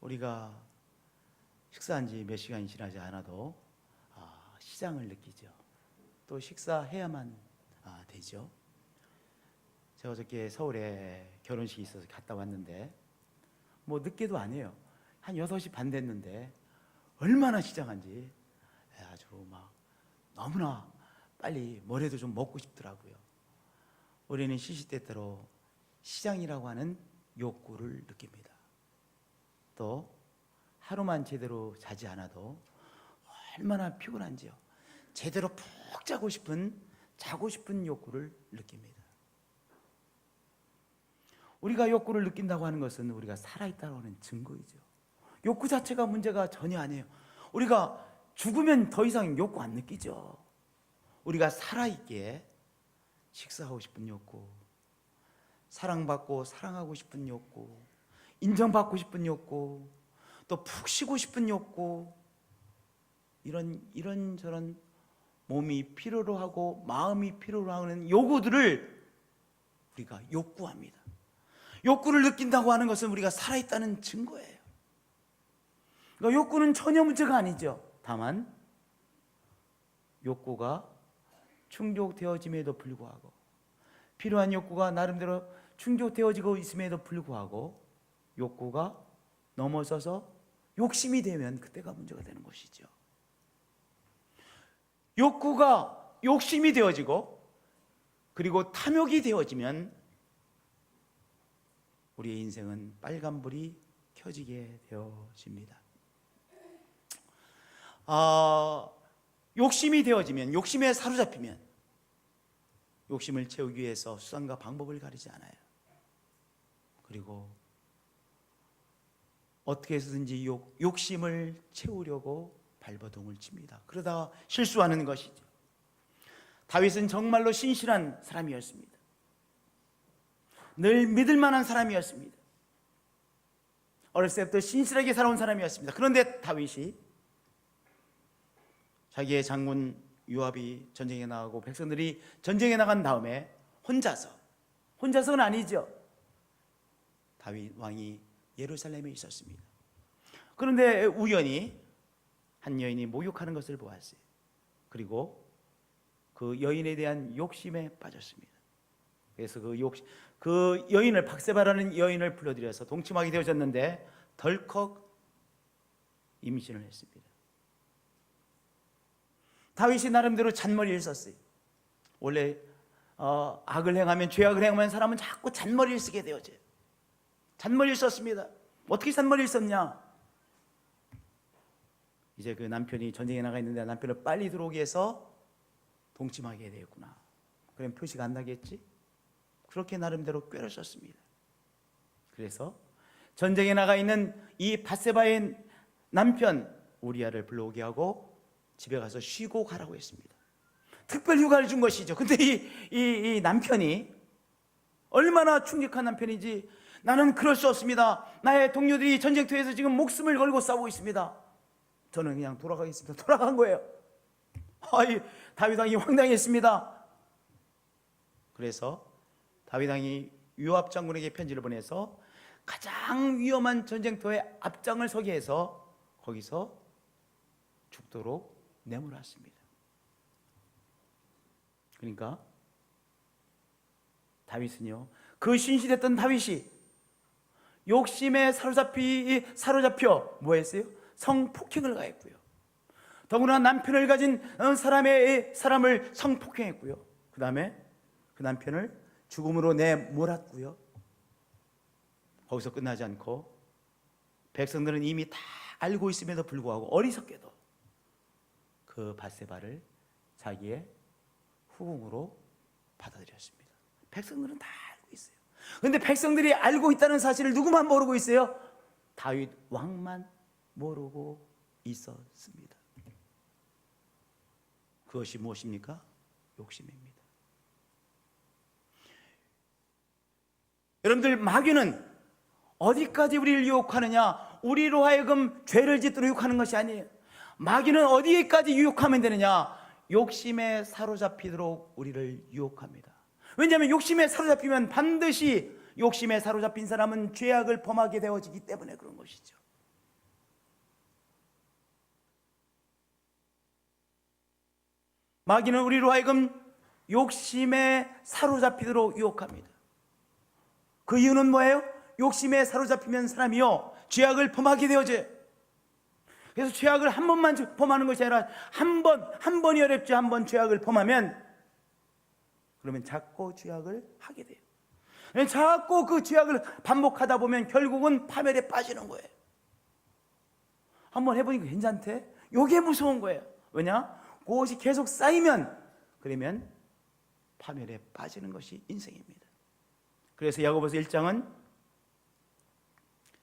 우리가 식사한 지 몇 시간이 지나지 않아도 시장을 느끼죠. 또 식사해야만 되죠. 제가 어저께 서울에 결혼식이 있어서 갔다 왔는데 뭐 늦게도 아니에요. 한 6시 반 됐는데 얼마나 시장한지 아주 막 너무나 빨리 뭐라도 좀 먹고 싶더라고요. 우리는 시시때때로 시장이라고 하는 욕구를 느낍니다. 또 하루만 제대로 자지 않아도 얼마나 피곤한지요. 제대로 푹 자고 싶은 욕구를 느낍니다. 우리가 욕구를 느낀다고 하는 것은 우리가 살아있다고 하는 증거이죠. 욕구 자체가 문제가 전혀 아니에요. 우리가 죽으면 더 이상 욕구 안 느끼죠. 우리가 살아있기에 식사하고 싶은 욕구, 사랑받고 사랑하고 싶은 욕구, 인정받고 싶은 욕구, 또 푹 쉬고 싶은 욕구, 이런저런 몸이 필요로 하고 마음이 필요로 하는 요구들을 우리가 욕구합니다. 욕구를 느낀다고 하는 것은 우리가 살아있다는 증거예요. 그러니까 욕구는 전혀 문제가 아니죠. 다만 욕구가 충족되어짐에도 불구하고, 필요한 욕구가 나름대로 충족되어지고 있음에도 불구하고 욕구가 넘어서서 욕심이 되면 그때가 문제가 되는 것이죠. 욕구가 욕심이 되어지고 그리고 탐욕이 되어지면 우리의 인생은 빨간불이 켜지게 되어집니다. 욕심이 되어지면, 욕심에 사로잡히면 욕심을 채우기 위해서 수단과 방법을 가리지 않아요. 그리고 어떻게 해서든지 욕심을 채우려고 발버둥을 칩니다. 그러다가 실수하는 것이죠. 다윗은 정말로 신실한 사람이었습니다. 늘 믿을 만한 사람이었습니다. 어렸을 때부터 신실하게 살아온 사람이었습니다. 그런데 다윗이 자기의 장군 요압이 전쟁에 나가고 백성들이 전쟁에 나간 다음에 혼자서는 아니죠. 다윗 왕이 예루살렘에 있었습니다. 그런데 우연히 한 여인이 목욕하는 것을 보았어요. 그리고 그 여인에 대한 욕심에 빠졌습니다. 그래서 그 여인을, 박세바라는 여인을 불러들여서 동침하게 되어졌는데 덜컥 임신을 했습니다. 다윗이 나름대로 잔머리를 썼어요. 원래 악을 행하면, 죄악을 행하면 사람은 자꾸 잔머리를 쓰게 되어져요. 잔머리를 썼습니다. 어떻게 잔머리를 썼냐? 이제 그 남편이 전쟁에 나가 있는데 남편을 빨리 들어오게 해서 동침하게 되었구나. 그럼 표시가 안 나겠지? 그렇게 나름대로 꾀를 썼습니다. 그래서 전쟁에 나가 있는 이 밧세바의 남편 우리아를 불러오게 하고 집에 가서 쉬고 가라고 했습니다. 특별 휴가를 준 것이죠. 근데 이 남편이 얼마나 충격한 남편인지, 나는 그럴 수 없습니다. 나의 동료들이 전쟁터에서 지금 목숨을 걸고 싸우고 있습니다. 저는 그냥 돌아가겠습니다. 돌아간 거예요. 다윗 왕이 황당했습니다. 그래서 다윗 왕이 요압 장군에게 편지를 보내서 가장 위험한 전쟁터에 앞장을 서게 해서 거기서 죽도록 내몰았습니다. 그러니까 다윗은요, 그 신실했던 다윗이 욕심에 사로잡혀 뭐 했어요? 성폭행을 가했고요. 더구나 남편을 가진 사람을 성폭행했고요. 그 다음에 그 남편을 죽음으로 내몰았고요. 거기서 끝나지 않고 백성들은 이미 다 알고 있음에도 불구하고 어리석게도 그 밧세바를 자기의 후궁으로 받아들였습니다. 백성들은 다 알고 있어요. 그런데 백성들이 알고 있다는 사실을 누구만 모르고 있어요? 다윗 왕만 모르고 있었습니다. 그것이 무엇입니까? 욕심입니다. 여러분들, 마귀는 어디까지 우리를 유혹하느냐? 우리로 하여금 죄를 짓도록 유혹하는 것이 아니에요. 마귀는 어디까지 유혹하면 되느냐? 욕심에 사로잡히도록 우리를 유혹합니다. 왜냐하면 욕심에 사로잡히면 반드시, 욕심에 사로잡힌 사람은 죄악을 범하게 되어지기 때문에 그런 것이죠. 마귀는 우리로 하여금 욕심에 사로잡히도록 유혹합니다. 그 이유는 뭐예요? 욕심에 사로잡히면 사람이요 죄악을 범하게 되어져요. 그래서 죄악을 한 번만 범하는 것이 아니라 한 번이 어렵지, 한 번 죄악을 범하면 그러면 자꾸 죄악을 하게 돼요. 자꾸 그 죄악을 반복하다 보면 결국은 파멸에 빠지는 거예요. 한번 해보니까 괜찮대? 이게 무서운 거예요. 왜냐? 그것이 계속 쌓이면 그러면 파멸에 빠지는 것이 인생입니다. 그래서 야고보서 1장은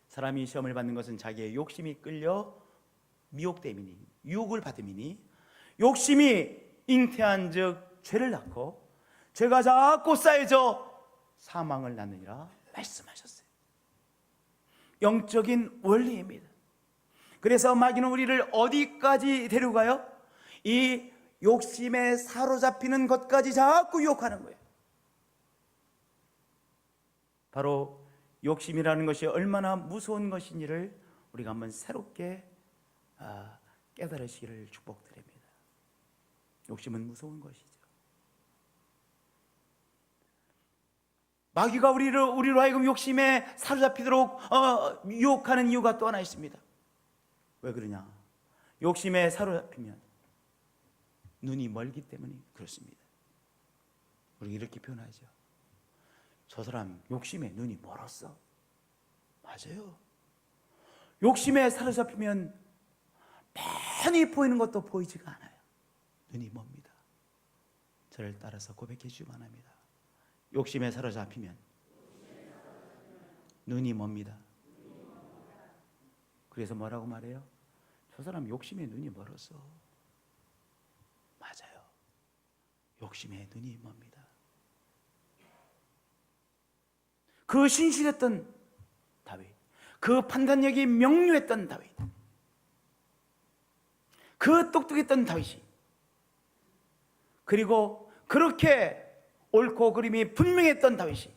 사람이 시험을 받는 것은 자기의 욕심이 끌려 미혹됨이니, 유혹을 받음이니, 욕심이 잉태한 즉 죄를 낳고 죄가 자꾸 쌓여져 사망을 낳느니라 말씀하셨어요. 영적인 원리입니다. 그래서 마귀는 우리를 어디까지 데려가요? 이 욕심에 사로잡히는 것까지 자꾸 유혹하는 거예요. 바로 욕심이라는 것이 얼마나 무서운 것인지를 우리가 한번 새롭게 깨달으시기를 축복드립니다. 욕심은 무서운 것이죠. 마귀가 우리로 하여금 욕심에 사로잡히도록 유혹하는 이유가 또 하나 있습니다. 왜 그러냐? 욕심에 사로잡히면 눈이 멀기 때문에 그렇습니다. 우리 이렇게 표현하죠. 저 사람 욕심에 눈이 멀었어. 맞아요. 욕심에 사로잡히면 뻔히 보이는 것도 보이지가 않아요. 눈이 멉니다. 저를 따라서 고백해 주시기 바랍니다. 욕심에 사로잡히면 눈이 멉니다. 그래서 뭐라고 말해요? 저 사람 욕심에 눈이 멀었어. 맞아요. 욕심에 눈이 멉니다. 그 신실했던 다윗, 그 판단력이 명료했던 다윗, 그 똑똑했던 다윗이, 그리고 그렇게 옳고 그름이 분명했던 다윗이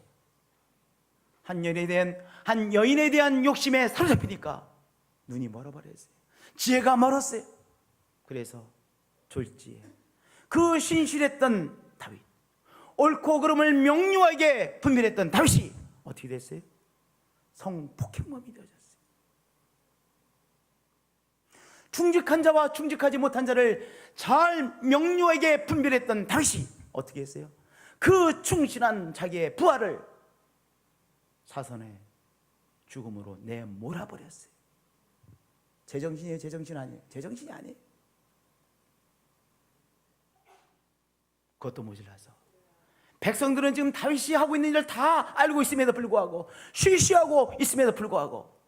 한 여인에 대한 욕심에 사로잡히니까 눈이 멀어버렸어요. 지혜가 멀었어요. 그래서 졸지에 그 신실했던 다윗, 옳고 그름을 명료하게 분별했던 다윗이 어떻게 됐어요? 성폭행범이 되어졌어요. 충직한 자와 충직하지 못한 자를 잘 명료하게 분별했던 다윗이 어떻게 했어요? 그 충실한 자기의 부하를 사선의 죽음으로 내몰아버렸어요. 제정신이에요? 제정신 아니에요? 제정신이 아니에요. 그것도 모자라서 백성들은 지금 다윗이 하고 있는 일을 다 알고 있음에도 불구하고, 쉬쉬하고 있음에도 불구하고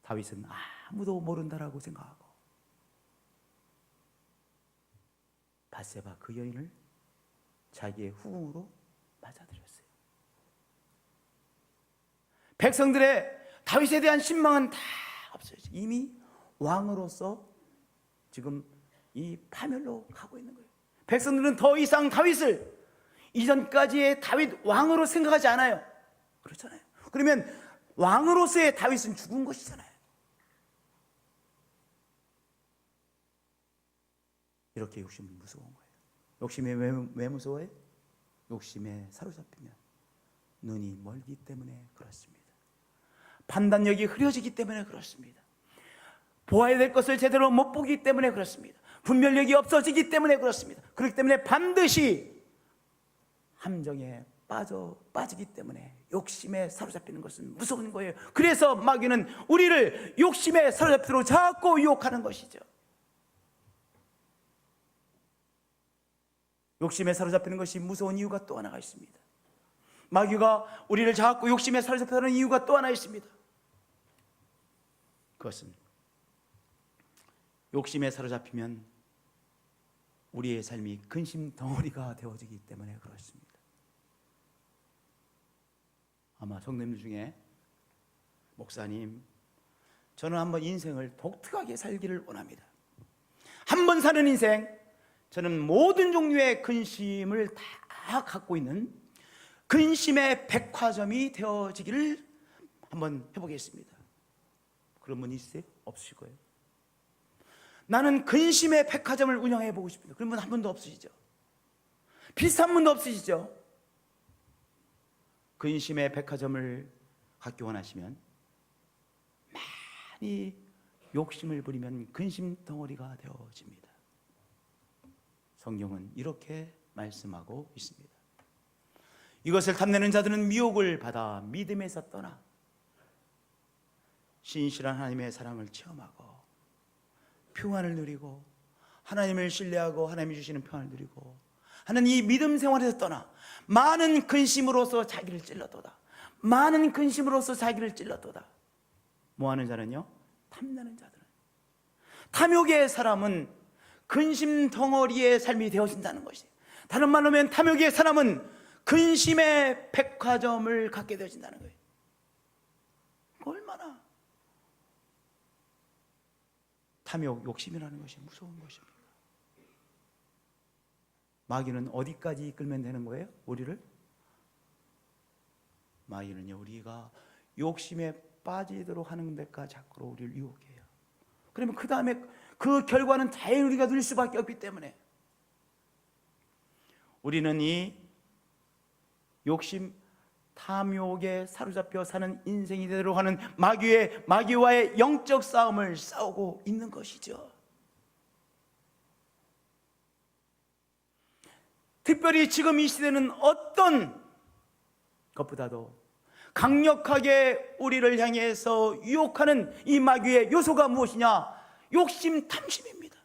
다윗은 아무도 모른다라고 생각하고 밧세바 그 여인을 자기의 후궁으로 맞아들였어요. 백성들의 다윗에 대한 신망은 다 없어졌어요. 이미 왕으로서 지금 이 파멸로 가고 있는 거예요. 백성들은 더 이상 다윗을 이전까지의 다윗 왕으로 생각하지 않아요. 그렇잖아요. 그러면 왕으로서의 다윗은 죽은 것이잖아요. 이렇게 욕심은 무서운 거예요. 욕심이 왜 무서워요? 욕심에 사로잡히면 눈이 멀기 때문에 그렇습니다. 판단력이 흐려지기 때문에 그렇습니다. 보아야 될 것을 제대로 못 보기 때문에 그렇습니다. 분별력이 없어지기 때문에 그렇습니다. 그렇기 때문에 반드시 함정에 빠지기 때문에 욕심에 사로잡히는 것은 무서운 거예요. 그래서 마귀는 우리를 욕심에 사로잡히도록 자꾸 유혹하는 것이죠. 욕심에 사로잡히는 것이 무서운 이유가 또 하나가 있습니다. 마귀가 우리를 자꾸 욕심에 사로잡히는 이유가 또 하나 있습니다. 그것은 욕심에 사로잡히면 우리의 삶이 근심 덩어리가 되어지기 때문에 그렇습니다. 아마 성도님들 중에 목사님, 저는 한번 인생을 독특하게 살기를 원합니다. 한 번 사는 인생, 저는 모든 종류의 근심을 다 갖고 있는 근심의 백화점이 되어지기를 한번 해보겠습니다. 그런 분 있으세요? 없으실 거예요. 나는 근심의 백화점을 운영해 보고 싶습니다. 그런 분 한 분도 없으시죠? 비슷한 분도 없으시죠? 근심의 백화점을 갖기 원하시면 많이 욕심을 부리면 근심 덩어리가 되어집니다. 성경은 이렇게 말씀하고 있습니다. 이것을 탐내는 자들은 미혹을 받아 믿음에서 떠나 신실한 하나님의 사랑을 체험하고 평안을 누리고 하나님을 신뢰하고 하나님이 주시는 평안을 누리고 하는 이 믿음 생활에서 떠나 많은 근심으로서 자기를 찔러도다. 많은 근심으로서 자기를 찔러도다. 뭐하는 자는요? 탐내는 자들은. 탐욕의 사람은 근심 덩어리의 삶이 되어진다는 것이에요. 다른 말로 하면 탐욕의 사람은 근심의 백화점을 갖게 되어진다는 거예요. 얼마나 탐욕, 욕심이라는 것이 무서운 것입니다. 마귀는 어디까지 이끌면 되는 거예요? 우리를? 마귀는요, 우리가 욕심에 빠지도록 하는 데까지 자꾸 우리를 유혹해요. 그러면 그 다음에 그 결과는 당연히 우리가 누릴 수밖에 없기 때문에 우리는 이 욕심, 탐욕에 사로잡혀 사는 인생이 되도록 하는 마귀와의 영적 싸움을 싸우고 있는 것이죠. 특별히 지금 이 시대는 어떤 것보다도 강력하게 우리를 향해서 유혹하는 이 마귀의 요소가 무엇이냐? 욕심, 탐심입니다.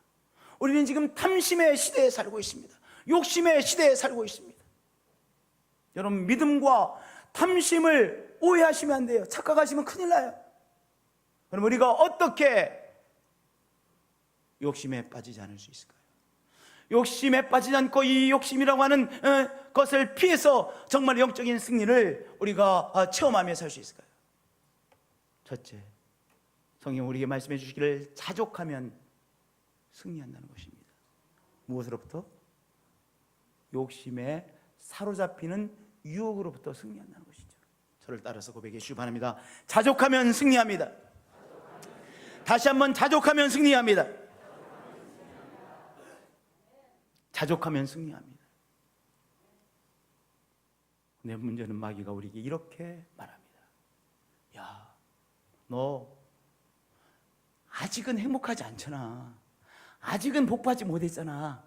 우리는 지금 탐심의 시대에 살고 있습니다. 욕심의 시대에 살고 있습니다. 여러분, 믿음과 탐심을 오해하시면 안 돼요. 착각하시면 큰일 나요. 그럼 우리가 어떻게 욕심에 빠지지 않을 수 있을까요? 욕심에 빠지지 않고 이 욕심이라고 하는 것을 피해서 정말 영적인 승리를 우리가 체험하며 살 수 있을까요? 첫째, 성경 우리에게 말씀해 주시기를 자족하면 승리한다는 것입니다. 무엇으로부터? 욕심에 사로잡히는 유혹으로부터 승리한다는 것이죠. 저를 따라서 고백해 주시기 바랍니다. 자족하면 승리합니다. 다시 한번 자족하면 승리합니다. 자족하면 승리합니다. 근데 문제는 마귀가 우리에게 이렇게 말합니다. 야, 너 아직은 행복하지 않잖아. 아직은 복받지 못했잖아.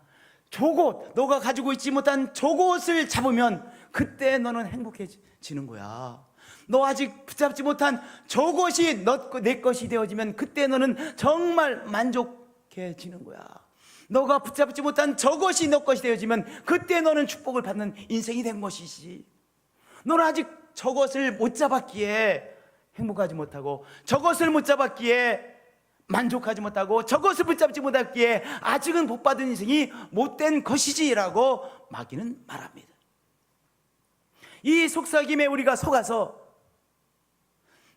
저곳, 너가 가지고 있지 못한 저곳을 잡으면 그때 너는 행복해지는 거야. 너 아직 붙잡지 못한 저것이 내 것이 되어지면 그때 너는 정말 만족해지는 거야. 너가 붙잡지 못한 저것이 너 것이 되어지면 그때 너는 축복을 받는 인생이 된 것이지. 너는 아직 저것을 못 잡았기에 행복하지 못하고, 저것을 못 잡았기에 만족하지 못하고, 저것을 붙잡지 못했기에 아직은 복받은 인생이 못된 것이지라고 마귀는 말합니다. 이 속삭임에 우리가 속아서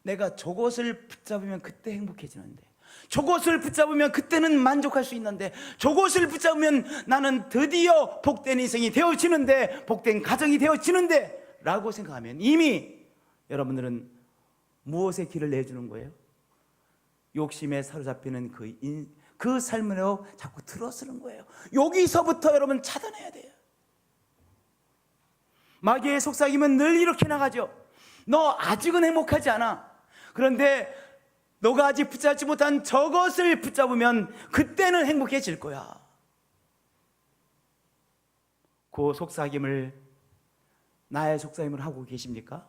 내가 저것을 붙잡으면 그때 행복해지는데, 저것을 붙잡으면 그때는 만족할 수 있는데, 저것을 붙잡으면 나는 드디어 복된 인생이 되어지는데, 복된 가정이 되어지는데 라고 생각하면 이미 여러분들은 무엇의 길을 내주는 거예요? 욕심에 사로잡히는 그 삶으로 자꾸 들어서는 거예요. 여기서부터 여러분 차단해야 돼요. 마귀의 속삭임은 늘 이렇게 나가죠. 너 아직은 행복하지 않아. 그런데 너가 아직 붙잡지 못한 저것을 붙잡으면 그때는 행복해질 거야. 그 속삭임을 나의 속삭임을 하고 계십니까?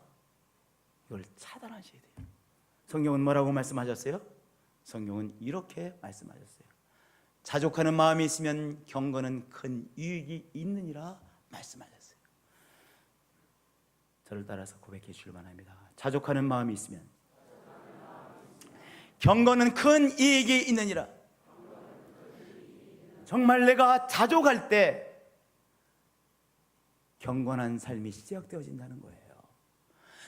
이걸 차단하셔야 돼요. 성경은 뭐라고 말씀하셨어요? 성경은 이렇게 말씀하셨어요. 자족하는 마음이 있으면 경건은 큰 유익이 있느니라 말씀하셨어요. 저를 따라서 고백해 주시길 바랍니다. 자족하는 마음이 있으면 경건은 큰 이익이 있느니라. 정말 내가 자족할 때 경건한 삶이 시작되어진다는 거예요.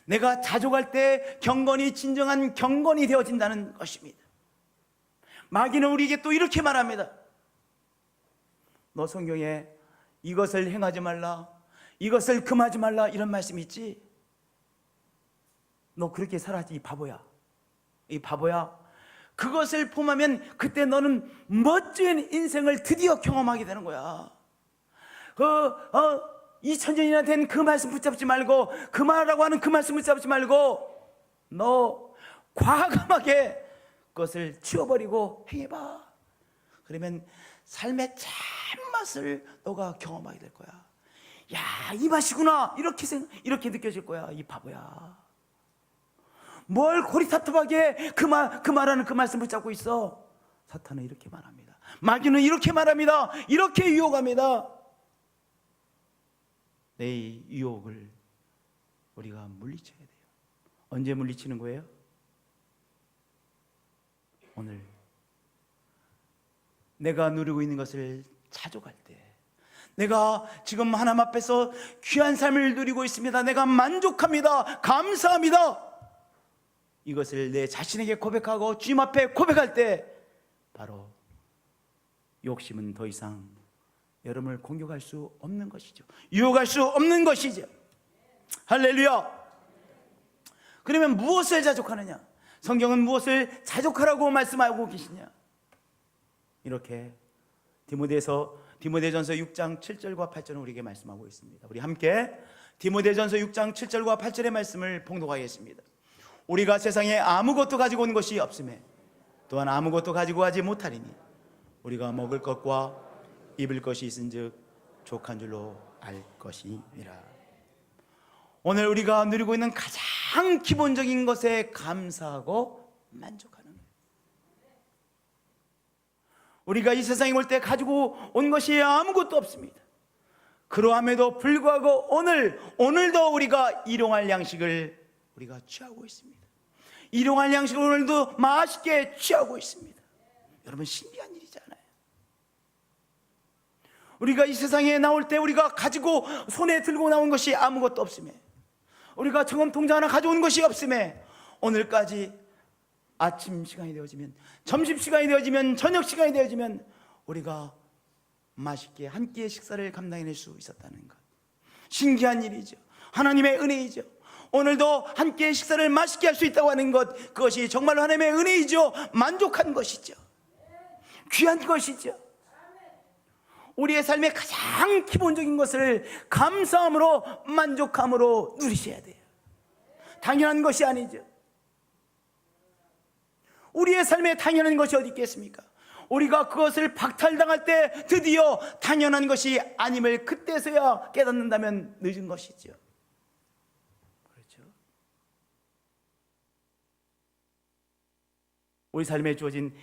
내가 자족할 때 경건이 진정한 경건이 되어진다는 것입니다. 마귀는 우리에게 또 이렇게 말합니다. 너 성경에 이것을 행하지 말라, 이것을 금하지 말라 이런 말씀이 있지? 너 그렇게 살아야지 이 바보야. 이 바보야. 그것을 포함하면 그때 너는 멋진 인생을 드디어 경험하게 되는 거야. 2000년이나 된 그 말씀 붙잡지 말고, 그 말하라고 하는 그 말씀 붙잡지 말고, 너 과감하게 그것을 치워버리고 행해봐. 그러면 삶의 참맛을 너가 경험하게 될 거야. 야, 이 맛이구나, 이렇게 느껴질 거야. 이 바보야, 뭘 고리타톱하게 그 말하는 그 말씀 붙잡고 있어. 사탄은 이렇게 말합니다. 마귀는 이렇게 말합니다. 이렇게 유혹합니다. 내 유혹을 우리가 물리쳐야 돼요. 언제 물리치는 거예요? 오늘 내가 누리고 있는 것을 자족할 때, 내가 지금 하나님 앞에서 귀한 삶을 누리고 있습니다, 내가 만족합니다, 감사합니다, 이것을 내 자신에게 고백하고 주님 앞에 고백할 때, 바로 욕심은 더 이상 여러분을 공격할 수 없는 것이죠. 유혹할 수 없는 것이죠. 할렐루야. 그러면 무엇을 자족하느냐? 성경은 무엇을 자족하라고 말씀하고 계시냐? 이렇게 디모데전서 6장 7절과 8절은 우리에게 말씀하고 있습니다. 우리 함께 디모데전서 6장 7절과 8절의 말씀을 봉독하겠습니다. 우리가 세상에 아무것도 가지고 온 것이 없음에 또한 아무것도 가지고 가지 못하리니 우리가 먹을 것과 입을 것이 있은즉 족한 줄로 알 것이니라. 오늘 우리가 누리고 있는 가장 기본적인 것에 감사하고 만족하는 거예요. 우리가 이 세상에 올 때 가지고 온 것이 아무것도 없습니다. 그러함에도 불구하고 오늘도 우리가 일용할 양식을 우리가 취하고 있습니다. 일용할 양식을 오늘도 맛있게 취하고 있습니다. 여러분, 신기한 일이잖아요. 우리가 이 세상에 나올 때 우리가 가지고 손에 들고 나온 것이 아무것도 없음에, 우리가 저금통장 하나 가져온 것이 없음에, 오늘까지 아침 시간이 되어지면, 점심 시간이 되어지면, 저녁 시간이 되어지면 우리가 맛있게 한 끼의 식사를 감당해낼 수 있었다는 것, 신기한 일이죠. 하나님의 은혜이죠. 오늘도 한 끼의 식사를 맛있게 할 수 있다고 하는 것, 그것이 정말로 하나님의 은혜이죠. 만족한 것이죠. 귀한 것이죠. 우리의 삶의 가장 기본적인 것을 감사함으로, 만족함으로 누리셔야 돼요. 당연한 것이 아니죠. 우리의 삶에 당연한 것이 어디 있겠습니까? 우리가 그것을 박탈당할 때 드디어 당연한 것이 아님을 그때서야 깨닫는다면 늦은 것이죠. 그렇죠? 우리 삶에 주어진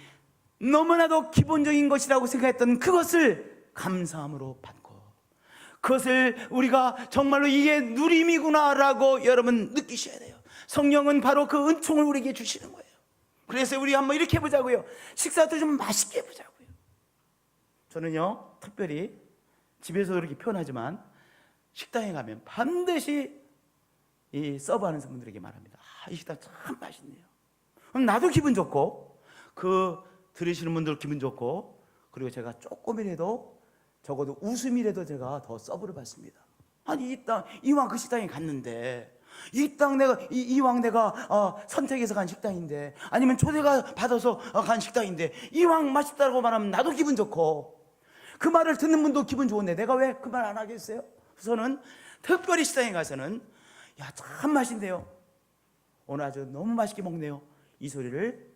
너무나도 기본적인 것이라고 생각했던 그것을 감사함으로 받고, 그것을 우리가 정말로 이게 누림이구나라고 여러분 느끼셔야 돼요. 성령은 바로 그 은총을 우리에게 주시는 거예요. 그래서 우리 한번 이렇게 해보자고요. 식사도 좀 맛있게 해보자고요. 저는요, 특별히 집에서도 이렇게 표현하지만 식당에 가면 반드시 이 서브하는 성분들에게 말합니다. 이 식당 참 맛있네요. 그럼 나도 기분 좋고, 그 들으시는 분들 기분 좋고, 그리고 제가 조금이라도, 적어도 웃음이라도 제가 더 서브를 받습니다. 아니, 이왕 그 식당에 갔는데, 이왕 내가 선택해서 간 식당인데, 아니면 초대가 받아서 간 식당인데, 이왕 맛있다고 말하면 나도 기분 좋고, 그 말을 듣는 분도 기분 좋은데 내가 왜 그 말 안 하겠어요? 저는 특별히 식당에 가서는, 야, 참 맛있네요, 오늘 아주 너무 맛있게 먹네요, 이 소리를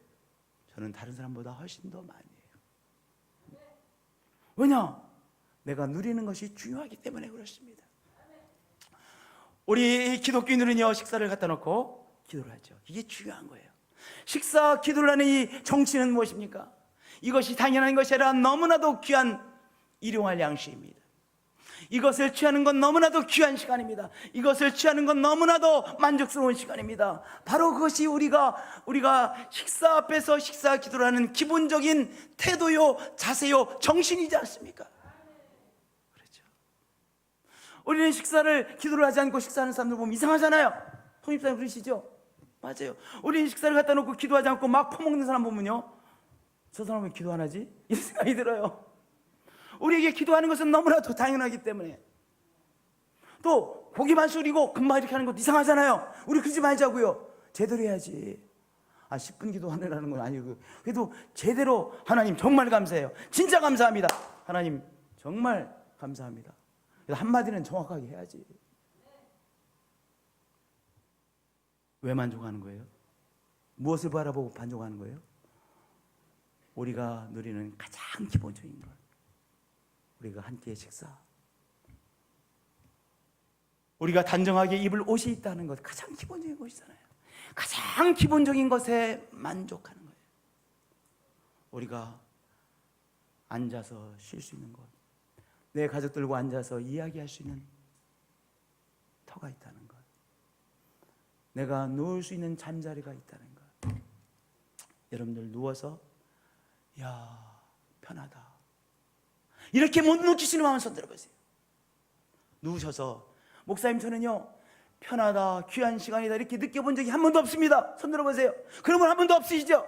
저는 다른 사람보다 훨씬 더 많이 해요. 왜냐? 내가 누리는 것이 중요하기 때문에 그렇습니다. 우리 기독교인들은요, 식사를 갖다 놓고 기도를 하죠. 이게 중요한 거예요. 식사 기도를 하는 이 정치는 무엇입니까? 이것이 당연한 것이 아니라 너무나도 귀한 일용할 양식입니다. 이것을 취하는 건 너무나도 귀한 시간입니다. 이것을 취하는 건 너무나도 만족스러운 시간입니다. 바로 그것이 우리가 식사 앞에서 식사 기도를 하는 기본적인 태도요, 자세요, 정신이지 않습니까? 그렇죠. 우리는 식사를 기도를 하지 않고 식사하는 사람들 보면 이상하잖아요. 통입사님 그러시죠? 맞아요. 우리는 식사를 갖다 놓고 기도하지 않고 막 퍼먹는 사람 보면요, 저 사람은 기도 안 하지? 이런 생각이 들어요. 우리에게 기도하는 것은 너무나도 당연하기 때문에. 또 고기만 숙이고 금방 이렇게 하는 것도 이상하잖아요. 우리 그러지 말자고요. 제대로 해야지. 10분 기도하느라는 건 아니고, 그래도 제대로 하나님 정말 감사해요. 진짜 감사합니다. 하나님 정말 감사합니다. 그래서 한마디는 정확하게 해야지. 왜 만족하는 거예요? 무엇을 바라보고 만족하는 거예요? 우리가 누리는 가장 기본적인 것, 우리가 한 끼의 식사, 우리가 단정하게 입을 옷이 있다는 것, 가장 기본적인 것이잖아요. 가장 기본적인 것에 만족하는 거예요. 우리가 앉아서 쉴 수 있는 것, 내 가족들과 앉아서 이야기할 수 있는 터가 있다는 것, 내가 누울 수 있는 잠자리가 있다는 것. 여러분들 누워서 야 편하다 이렇게 못 느끼시는 마음 손 들어보세요. 누우셔서 목사님 저는요 편하다, 귀한 시간이다 이렇게 느껴본 적이 한 번도 없습니다. 손 들어보세요. 그러면 한 번도 없으시죠?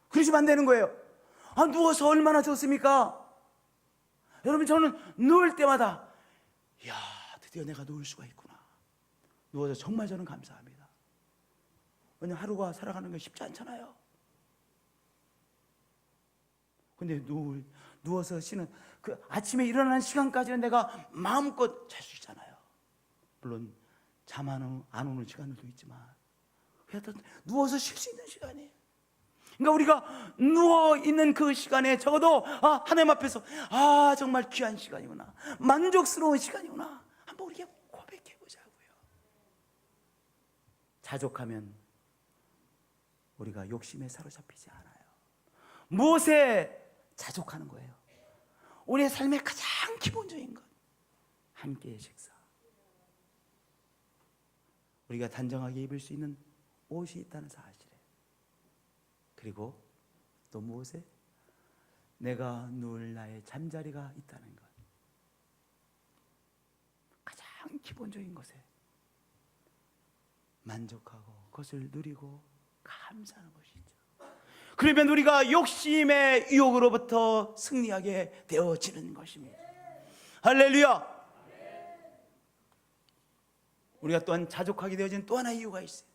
그러시면 안 되는 거예요. 누워서 얼마나 좋습니까? 여러분, 저는 누울 때마다 이야 드디어 내가 누울 수가 있구나. 누워서 정말 저는 감사합니다. 왜냐하면 하루가 살아가는 게 쉽지 않잖아요. 근데 누워서 쉬는 그 아침에 일어나는 시간까지는 내가 마음껏 잘 수 있잖아요. 물론 잠 안 오는 시간들도 있지만 그래도 누워서 쉴 수 있는 시간이에요. 그러니까 우리가 누워있는 그 시간에 적어도 하나님 앞에서 정말 귀한 시간이구나, 만족스러운 시간이구나 한번 우리가 고백해보자고요. 자족하면 우리가 욕심에 사로잡히지 않아요. 무엇에 자족하는 거예요? 우리의 삶의 가장 기본적인 것, 함께의 식사, 우리가 단정하게 입을 수 있는 옷이 있다는 사실에, 그리고 또 무엇에? 내가 누울 나의 잠자리가 있다는 것. 가장 기본적인 것에 만족하고 그것을 누리고 감사하는 것이죠. 그러면 우리가 욕심의 유혹으로부터 승리하게 되어지는 것입니다. 할렐루야. 우리가 또한 자족하게 되어지는 또 하나의 이유가 있어요.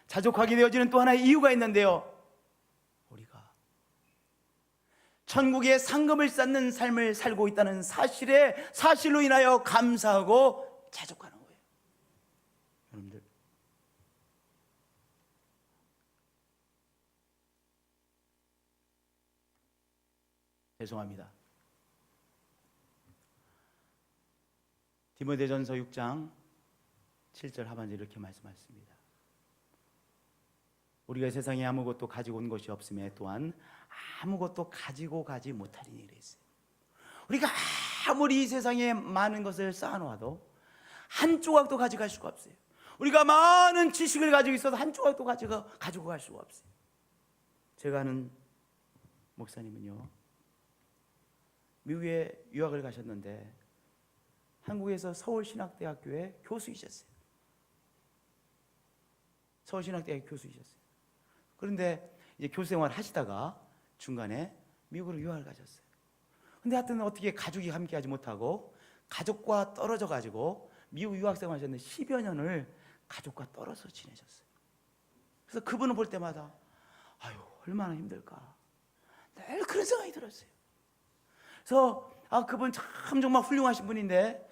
자족하게 되어지는 또 하나의 이유가 있는데요, 우리가 천국의 상급을 쌓는 삶을 살고 있다는 사실로 인하여 감사하고 자족하는 거예요. 여러분들, 죄송합니다. 디모데전서 6장 7절 하반절 이렇게 말씀하셨습니다. 우리가 세상에 아무것도 가지고 온 것이 없음에 또한 아무것도 가지고 가지 못하리니 이랬어요. 우리가 아무리 이 세상에 많은 것을 쌓아놓아도 한 조각도 가져갈 수가 없어요. 우리가 많은 지식을 가지고 있어도 한 조각도 가지고 갈 수가 없어요. 제가 아는 목사님은요, 미국에 유학을 가셨는데 한국에서 서울신학대학교의 교수이셨어요. 서울신학대학 교수이셨어요. 그런데 이제 교수 생활 하시다가 중간에 미국으로 유학을 가셨어요. 근데 하여튼 어떻게 가족이 함께하지 못하고 가족과 떨어져 가지고 미국 유학 생활 하셨는데 10여 년을 가족과 떨어져 지내셨어요. 그래서 그분을 볼 때마다 얼마나 힘들까, 늘 그런 생각이 들었어요. 그래서 그분 참 정말 훌륭하신 분인데,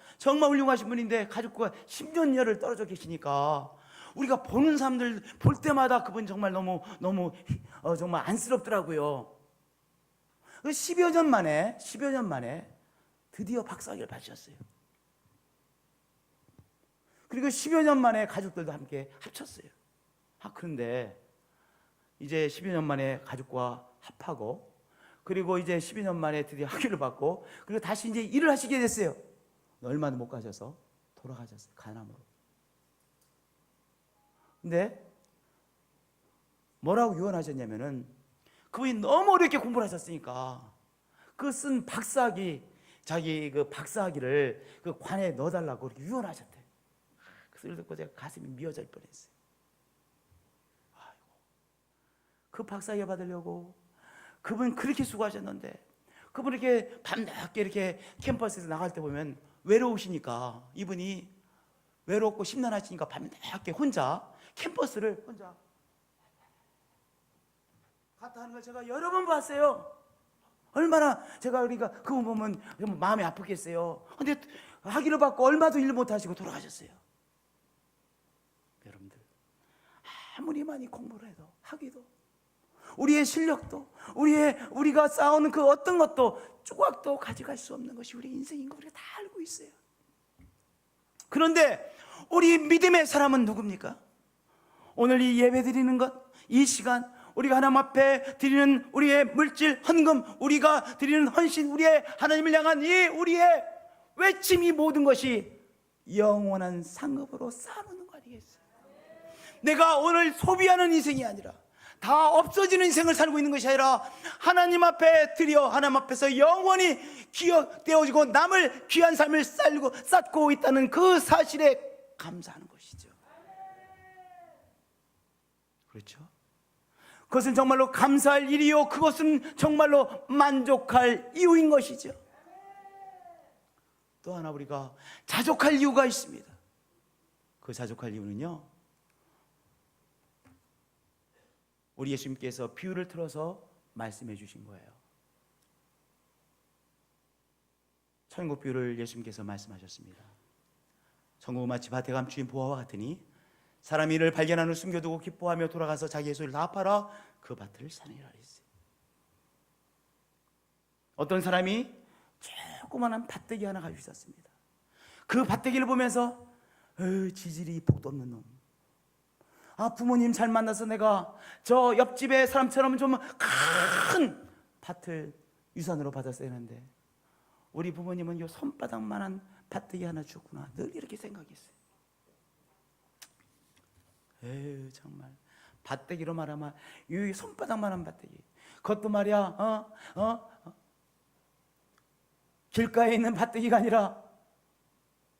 가족과 10년여를 떨어져 계시니까 우리가 보는 사람들 볼 때마다 그분 정말 너무 정말 안쓰럽더라고요. 10여 년 만에 드디어 박사학위를 받으셨어요. 그리고 10여 년 만에 가족들도 함께 합쳤어요. 그런데 이제 10여 년 만에 가족과 합하고, 그리고 이제 12년 만에 드디어 학위를 받고, 그리고 다시 이제 일을 하시게 됐어요. 얼마도 못 가셔서 돌아가셨어요, 간암으로. 근데 뭐라고 유언하셨냐면은, 그분이 너무 어렵게 공부를 하셨으니까 그 쓴 박사학위, 자기 그 박사학위를 그 관에 넣어달라고 그렇게 유언하셨대. 그 소리를 듣고 제가 가슴이 미어질 뻔했어요. 그 박사학위 받으려고 그분 그렇게 수고하셨는데, 그분 이렇게 밤낮게 이렇게 캠퍼스에서 나갈 때 보면 외로우시니까, 이분이 외롭고 심란하시니까 밤낮게 혼자 캠퍼스를 밭 하는 걸 제가 여러 번 봤어요. 얼마나 우리가 그거 보면 마음이 아프겠어요. 근데 하기를 받고 얼마도 일 못하시고 돌아가셨어요. 여러분들, 아무리 많이 공부를 해도 학위도 우리의 실력도 우리가 쌓아오는 그 어떤 것도 조각도 가져갈 수 없는 것이 우리 인생인 거 우리가 다 알고 있어요. 그런데 우리 믿음의 사람은 누굽니까? 오늘 이 예배 드리는 것, 이 시간 우리가 하나님 앞에 드리는 우리의 물질 헌금, 우리가 드리는 헌신, 우리의 하나님을 향한 이 우리의 외침, 이 모든 것이 영원한 상급으로 쌓아놓는 거 아니겠어요? 내가 오늘 소비하는 인생이 아니라 다 없어지는 인생을 살고 있는 것이 아니라 하나님 앞에 드려 하나님 앞에서 영원히 기억되어지고 남을 귀한 삶을 쌓고 있다는 그 사실에 감사하는 것이죠. 그렇죠? 그것은 정말로 감사할 일이요, 그것은 정말로 만족할 이유인 것이죠. 또 하나 우리가 자족할 이유가 있습니다. 그 자족할 이유는요, 우리 예수님께서 비유를 틀어서 말씀해 주신 거예요. 천국 비유를 예수님께서 말씀하셨습니다. 천국은 마치 밭에 감추인 보화와 같으니 사람이 이를 발견한 후 숨겨두고 기뻐하며 돌아가서 자기의 소유를 다 팔아 그 밭을 사느니라 했어요. 어떤 사람이 조그마한 밭대기 하나 가지고 있었습니다. 그 밭대기를 보면서 지질이 복도 없는 놈, 부모님 잘 만나서 내가 저 옆집의 사람처럼 좀 큰 밭을 유산으로 받았어야 하는데 우리 부모님은 요 손바닥만한 밭대기 하나 주었구나, 늘 이렇게 생각했어요. 정말 밭대기로 말하면 이 손바닥만한 밭대기, 그것도 말이야 길가에 있는 밭대기가 아니라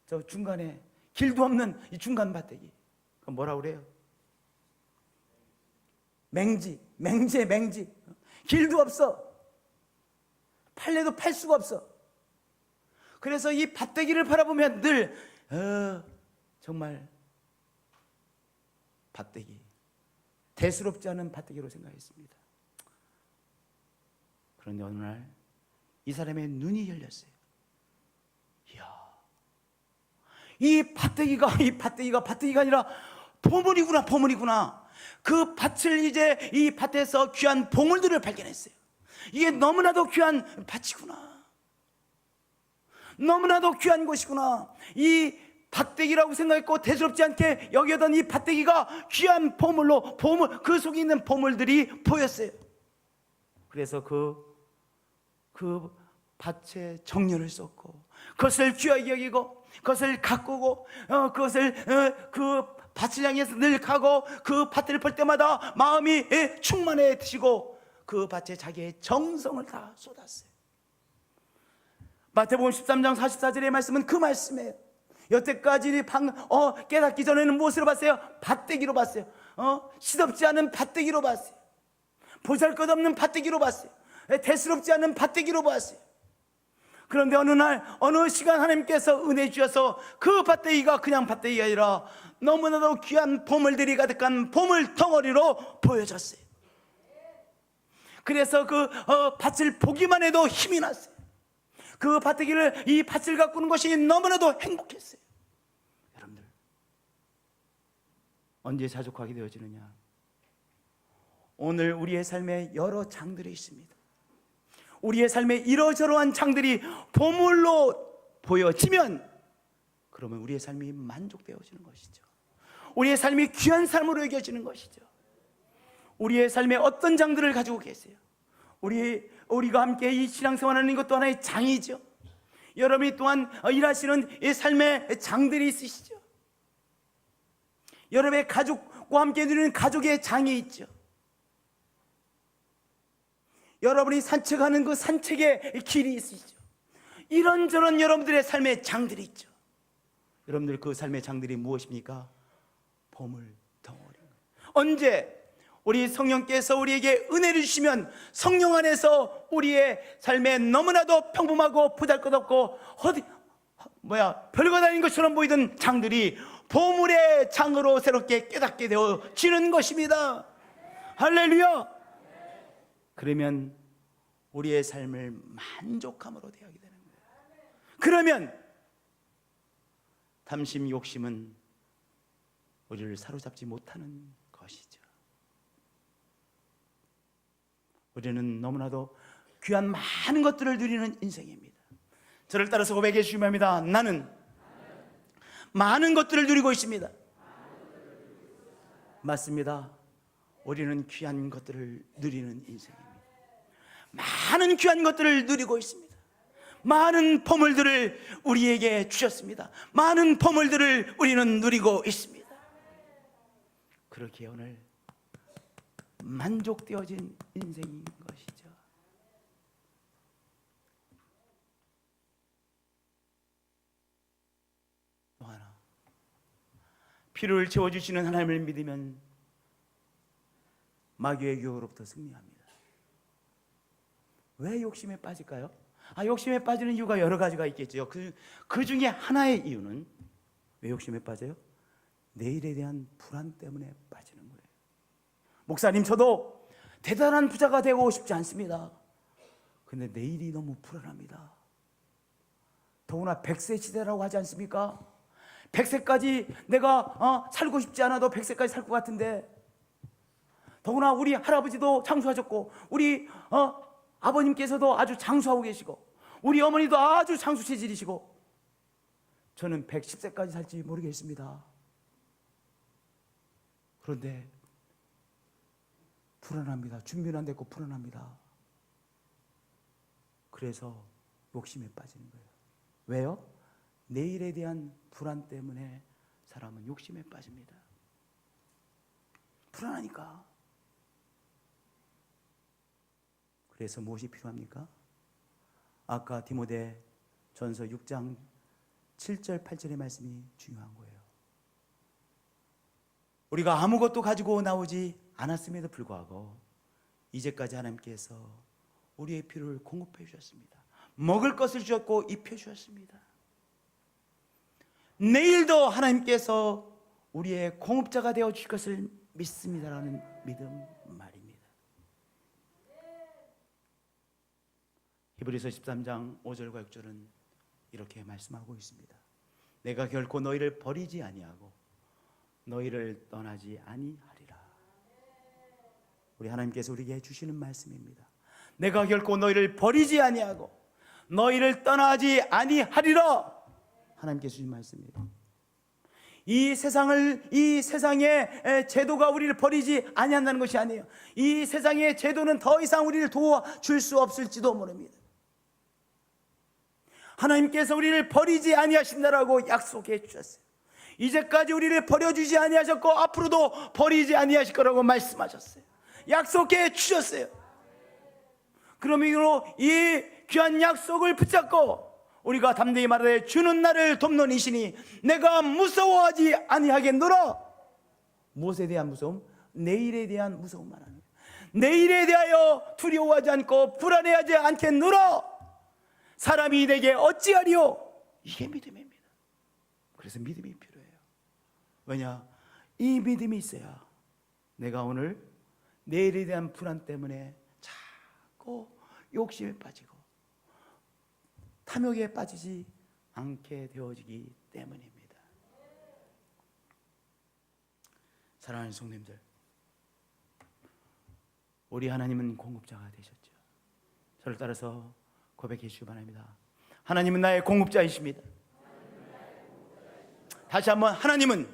저 중간에 길도 없는 이 중간 밭대기, 그건 뭐라 그래요? 맹지에 맹지. 길도 없어, 팔래도 팔 수가 없어. 그래서 이 밭대기를 바라보면 늘 정말 밭대기, 대수롭지 않은 밭대기로 생각했습니다. 그런데 어느 날 이 사람의 눈이 열렸어요. 이야, 이 밭대기가 밭대기가 아니라 보물이구나. 그 밭을 이제 이 밭에서 귀한 보물들을 발견했어요. 이게 너무나도 귀한 밭이구나, 너무나도 귀한 곳이구나. 이 밭대기라고 생각했고 대수롭지 않게 여기던 이 밭대기가 귀한 보물로, 그 속에 있는 보물들이 보였어요. 그래서 그 밭에 정열을 쏟고 그것을 귀하게 여기고 그것을 가꾸고 그것을 그 밭을 향해서 늘 가고 그 밭을 볼 때마다 마음이 충만해지고 그 밭에 자기의 정성을 다 쏟았어요. 마태복음 13장 44절의 말씀은 그 말씀이에요. 여태까지 깨닫기 전에는 무엇으로 봤어요? 밭대기로 봤어요. 시덥지 않은 밭대기로 봤어요. 보잘것없는 밭대기로 봤어요. 대수롭지 않은 밭대기로 봤어요. 그런데 어느 날 어느 시간 하나님께서 은혜 주셔서 그 밭대기가 그냥 밭대기가 아니라 너무나도 귀한 보물들이 가득한 보물 덩어리로 보여졌어요. 그래서 그 밭을 보기만 해도 힘이 났어요. 그 밭대기를, 이 밭을 가꾸는 것이 너무나도 행복했어요. 여러분들, 언제 자족하게 되어지느냐? 오늘 우리의 삶에 여러 장들이 있습니다. 우리의 삶에 이러저러한 장들이 보물로 보여지면 그러면 우리의 삶이 만족되어지는 것이죠. 우리의 삶이 귀한 삶으로 여겨지는 것이죠. 우리의 삶에 어떤 장들을 가지고 계세요? 우리가 함께 이 신앙생활하는 것도 하나의 장이죠. 여러분이 또한 일하시는 이 삶의 장들이 있으시죠. 여러분의 가족과 함께 누리는 가족의 장이 있죠. 여러분이 산책하는 그 산책의 길이 있으시죠. 이런저런 여러분들의 삶의 장들이 있죠. 여러분들 그 삶의 장들이 무엇입니까? 보물 덩어리. 언제 우리 성령께서 우리에게 은혜를 주시면 성령 안에서 우리의 삶에 너무나도 평범하고 보잘것없고 별거 아닌 것처럼 보이던 장들이 보물의 장으로 새롭게 깨닫게 되어지는 것입니다. 할렐루야. 그러면 우리의 삶을 만족함으로 대하게 되는 거예요. 그러면 탐심, 욕심은 우리를 사로잡지 못하는 것이죠. 우리는 너무나도 귀한 많은 것들을 누리는 인생입니다. 저를 따라서 고백해 주시면 합니다. 나는 많은 것들을 누리고 있습니다. 맞습니다. 우리는 귀한 것들을 누리는 인생입니다. 많은 귀한 것들을 누리고 있습니다. 많은 보물들을 우리에게 주셨습니다. 많은 보물들을 우리는 누리고 있습니다. 그렇게 오늘 만족되어진 인생인 것이죠. 또 하나, 필요를 채워주시는 하나님을 믿으면 마귀의 유혹으로부터 승리합니다. 왜 욕심에 빠질까요? 욕심에 빠지는 이유가 여러 가지가 있겠죠. 그 중에 하나의 이유는 왜 욕심에 빠져요? 내일에 대한 불안 때문에 빠지는 거예요. 목사님, 저도 대단한 부자가 되고 싶지 않습니다. 근데 내일이 너무 불안합니다. 더구나 100세 시대라고 하지 않습니까? 100세까지 내가 살고 싶지 않아도 100세까지 살 것 같은데, 더구나 우리 할아버지도 장수하셨고 우리 아버님께서도 아주 장수하고 계시고 우리 어머니도 아주 장수 체질이시고, 저는 110세까지 살지 모르겠습니다. 그런데 불안합니다. 준비는 안 됐고 불안합니다. 그래서 욕심에 빠지는 거예요. 왜요? 내일에 대한 불안 때문에 사람은 욕심에 빠집니다. 불안하니까. 그래서 무엇이 필요합니까? 아까 디모데 전서 6장 7절 8절의 말씀이 중요한 거예요. 우리가 아무것도 가지고 나오지 않았음에도 불구하고 이제까지 하나님께서 우리의 필요를 공급해 주셨습니다. 먹을 것을 주셨고 입혀 주셨습니다. 내일도 하나님께서 우리의 공급자가 되어 주실 것을 믿습니다라는 믿음 말입니다. 히브리서 13장 5절과 6절은 이렇게 말씀하고 있습니다. 내가 결코 너희를 버리지 아니하고 너희를 떠나지 아니하리라. 우리 하나님께서 우리에게 주시는 말씀입니다. 내가 결코 너희를 버리지 아니하고 너희를 떠나지 아니하리라. 하나님께서 주신 말씀입니다. 이 세상의 제도가 우리를 버리지 아니한다는 것이 아니에요. 이 세상의 제도는 더 이상 우리를 도와줄 수 없을지도 모릅니다. 하나님께서 우리를 버리지 아니하신다라고 약속해 주셨어요. 이제까지 우리를 버려주지 아니하셨고 앞으로도 버리지 아니하실 거라고 말씀하셨어요. 약속해 주셨어요. 그러므로 이 귀한 약속을 붙잡고 우리가 담대히 말하되 주는 나를 돕는 이시니 내가 무서워하지 아니하겠노라. 무엇에 대한 무서움? 내일에 대한 무서움만 하는 거예요. 내일에 대하여 두려워하지 않고 불안해하지 않겠노라. 사람이 내게 어찌하리요? 이게 믿음입니다. 그래서 믿음이 필요해요. 왜냐? 이 믿음이 있어야 내가 오늘 내일에 대한 불안 때문에 자꾸 욕심에 빠지고 탐욕에 빠지지 않게 되어지기 때문입니다. 사랑하는 성도님들, 우리 하나님은 공급자가 되셨죠. 저를 따라서 고백해 주시기 바랍니다. 하나님은 나의 공급자이십니다. 다시 한번, 하나님은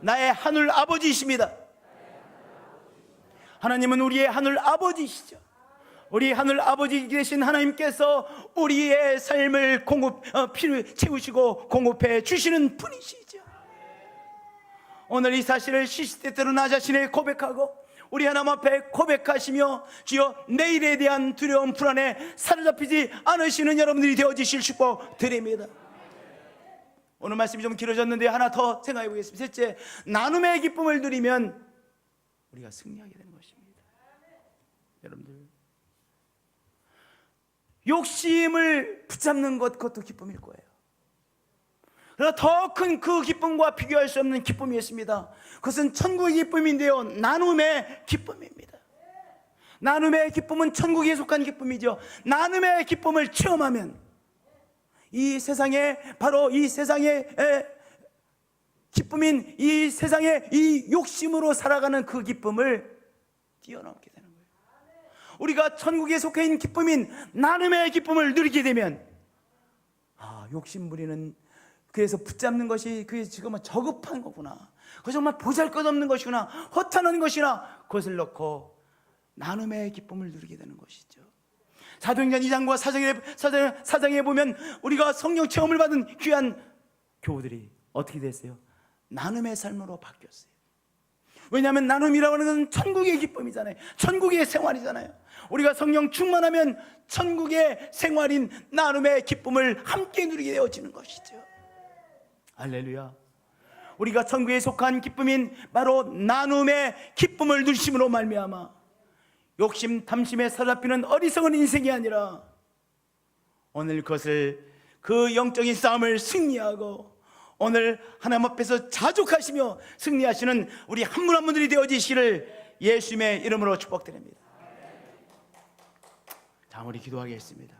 나의 하늘 아버지이십니다. 하나님은 우리의 하늘 아버지이시죠. 우리 하늘 아버지 되신 하나님께서 우리의 삶을 채우시고 공급해 주시는 분이시죠. 오늘 이 사실을 시시때때로 나 자신을 고백하고 우리 하나님 앞에 고백하시며 주여 내일에 대한 두려움 불안에 사로잡히지 않으시는 여러분들이 되어주실 축복 드립니다. 오늘 말씀이 좀 길어졌는데 하나 더 생각해 보겠습니다. 셋째, 나눔의 기쁨을 누리면 우리가 승리하게 되는 것입니다. 여러분들, 욕심을 붙잡는 것, 그것도 기쁨일 거예요. 그러나 더 큰 그 기쁨과 비교할 수 없는 기쁨이 있습니다. 그것은 천국의 기쁨인데요, 나눔의 기쁨입니다. 나눔의 기쁨은 천국에 속한 기쁨이죠. 나눔의 기쁨을 체험하면 이 세상에, 바로 이 세상의 기쁨인 이 세상의 이 욕심으로 살아가는 그 기쁨을 뛰어넘게 되는 거예요. 우리가 천국에 속해 있는 기쁨인 나눔의 기쁨을 누리게 되면, 욕심 부리는, 그래서 붙잡는 것이 그게 지금 저급한 거구나, 그거 정말 보잘것없는 것이구나, 허탄한 것이나, 그것을 놓고 나눔의 기쁨을 누리게 되는 것이죠. 사도행전 2장과 4장에 보면 우리가 성령 체험을 받은 귀한 교우들이 어떻게 됐어요? 나눔의 삶으로 바뀌었어요. 왜냐하면 나눔이라고 하는 것은 천국의 기쁨이잖아요. 천국의 생활이잖아요. 우리가 성령 충만하면 천국의 생활인 나눔의 기쁨을 함께 누리게 되어지는 것이죠. 할렐루야. 우리가 천국에 속한 기쁨인 바로 나눔의 기쁨을 누리심으로 말미암아 욕심 탐심에 사로잡히는 어리석은 인생이 아니라 오늘 그것을, 그 영적인 싸움을 승리하고 오늘 하나님 앞에서 자족하시며 승리하시는 우리 한 분 한 분들이 되어지시기를 예수님의 이름으로 축복드립니다. 자, 우리 기도하겠습니다.